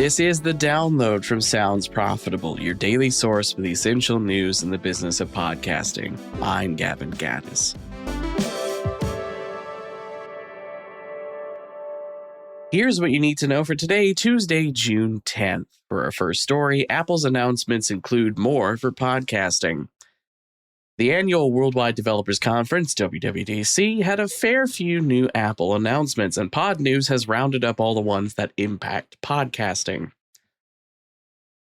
This is the download from Sounds Profitable, your daily source for the essential news in the business of podcasting. I'm Gavin Gaddis. Here's what you need to know for today, Tuesday, June 10th. For our first story, Apple's announcements include more for podcasting. The annual Worldwide Developers Conference, WWDC, had a fair few new Apple announcements, and Pod News has rounded up all the ones that impact podcasting.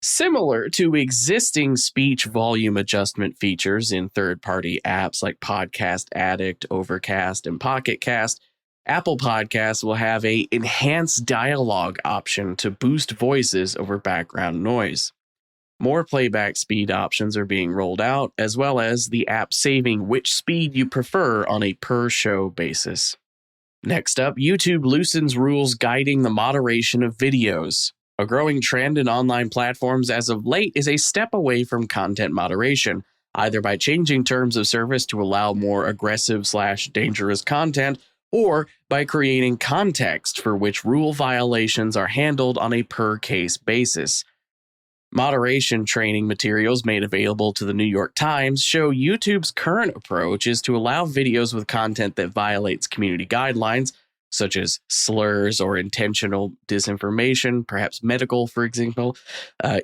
Similar to existing speech volume adjustment features in third-party apps like Podcast Addict, Overcast, and Pocket Cast, Apple Podcasts will have an enhanced dialogue option to boost voices over background noise. More playback speed options are being rolled out, as well as the app saving which speed you prefer on a per-show basis. Next up, YouTube loosens rules guiding the moderation of videos. A growing trend in online platforms as of late is a step away from content moderation, either by changing terms of service to allow more aggressive/dangerous content, or by creating context for which rule violations are handled on a per-case basis. Moderation training materials made available to the New York Times show YouTube's current approach is to allow videos with content that violates community guidelines, such as slurs or intentional disinformation, perhaps medical, for example,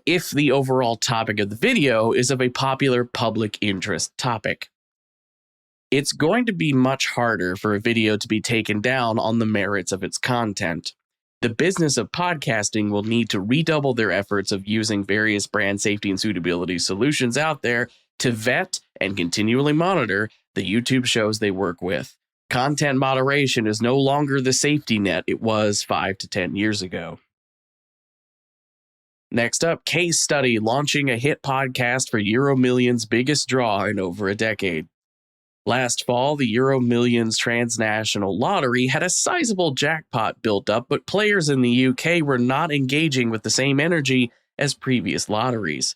if the overall topic of the video is of a popular public interest topic. It's going to be much harder for a video to be taken down on the merits of its content. The business of podcasting will need to redouble their efforts of using various brand safety and suitability solutions out there to vet and continually monitor the YouTube shows they work with. Content moderation is no longer the safety net it was 5 to 10 years ago. Next up, Case Study launching a hit podcast for EuroMillions' biggest draw in over a decade. Last fall, the EuroMillions transnational lottery had a sizable jackpot built up, but players in the UK were not engaging with the same energy as previous lotteries.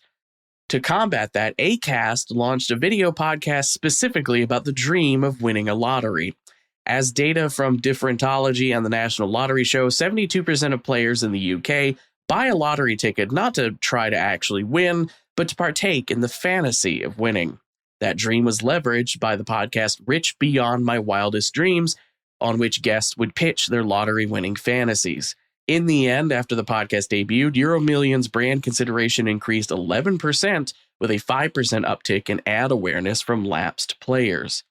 To combat that, Acast launched a video podcast specifically about the dream of winning a lottery. As data from Differentology and the National Lottery show, 72% of players in the UK buy a lottery ticket not to try to actually win, but to partake in the fantasy of winning. That dream was leveraged by the podcast Rich Beyond My Wildest Dreams, on which guests would pitch their lottery-winning fantasies. In the end, after the podcast debuted, EuroMillions brand consideration increased 11%, with a 5% uptick in ad awareness from lapsed players.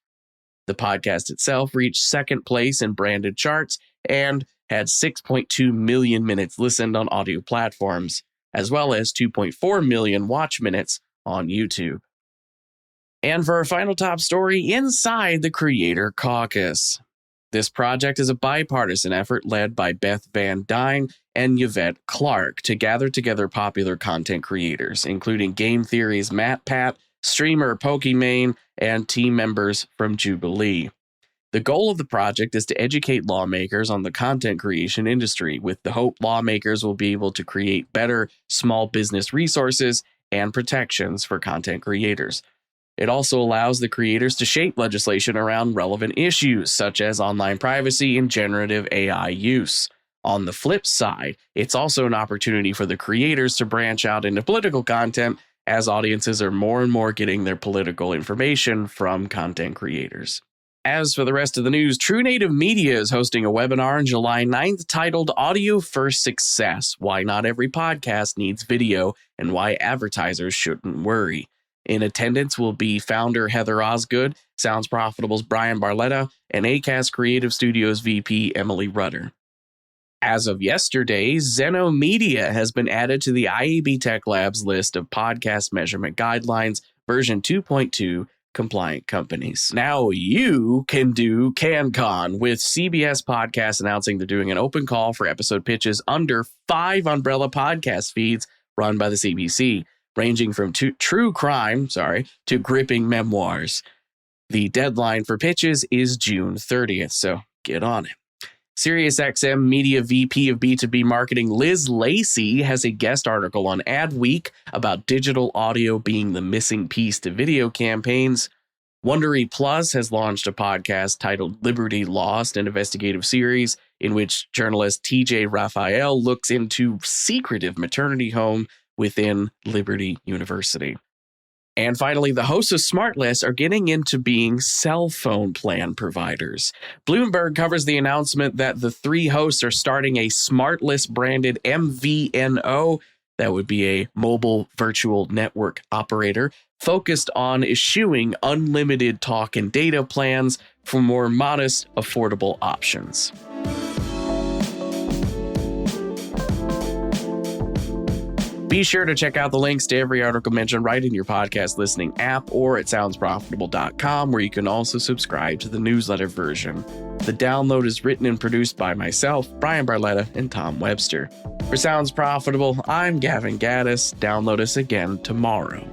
The podcast itself reached second place in branded charts and had 6.2 million minutes listened on audio platforms, as well as 2.4 million watch minutes on YouTube. And for our final top story, inside the Creator Caucus. This project is a bipartisan effort led by Beth Van Dyne and Yvette Clarke to gather together popular content creators, including Game Theory's Matt Pat, streamer Pokimane, and team members from Jubilee. The goal of the project is to educate lawmakers on the content creation industry, with the hope lawmakers will be able to create better small business resources and protections for content creators. It also allows the creators to shape legislation around relevant issues, such as online privacy and generative AI use. On the flip side, it's also an opportunity for the creators to branch out into political content, as audiences are more and more getting their political information from content creators. As for the rest of the news, True Native Media is hosting a webinar on July 9th titled Audio First Success: Why Not Every Podcast Needs Video and Why Advertisers Shouldn't Worry. In attendance will be founder Heather Osgood, Sounds Profitable's Brian Barletta, and Acast Creative Studios VP Emily Rudder. As of yesterday, Zeno Media has been added to the IAB Tech Lab's list of podcast measurement guidelines version 2.2 compliant companies. Now you can do CanCon, with CBS Podcasts announcing they're doing an open call for episode pitches under 5 umbrella podcast feeds run by the CBC. Ranging from true crime, to gripping memoirs. The deadline for pitches is June 30th, so get on it. SiriusXM Media VP of B2B Marketing Liz Lacey has a guest article on Adweek about digital audio being the missing piece to video campaigns. Wondery Plus has launched a podcast titled Liberty Lost, an investigative series in which journalist TJ Raphael looks into secretive maternity home within Liberty University. And finally, the hosts of SmartLess are getting into being cell phone plan providers. Bloomberg covers the announcement that the three hosts are starting a SmartLess branded MVNO, that would be a mobile virtual network operator, focused on eschewing unlimited talk and data plans for more modest, affordable options. Be sure to check out the links to every article mentioned right in your podcast listening app or at soundsprofitable.com, where you can also subscribe to the newsletter version. The download is written and produced by myself, Brian Barletta, and Tom Webster. For Sounds Profitable, I'm Gavin Gaddis. Download us again tomorrow.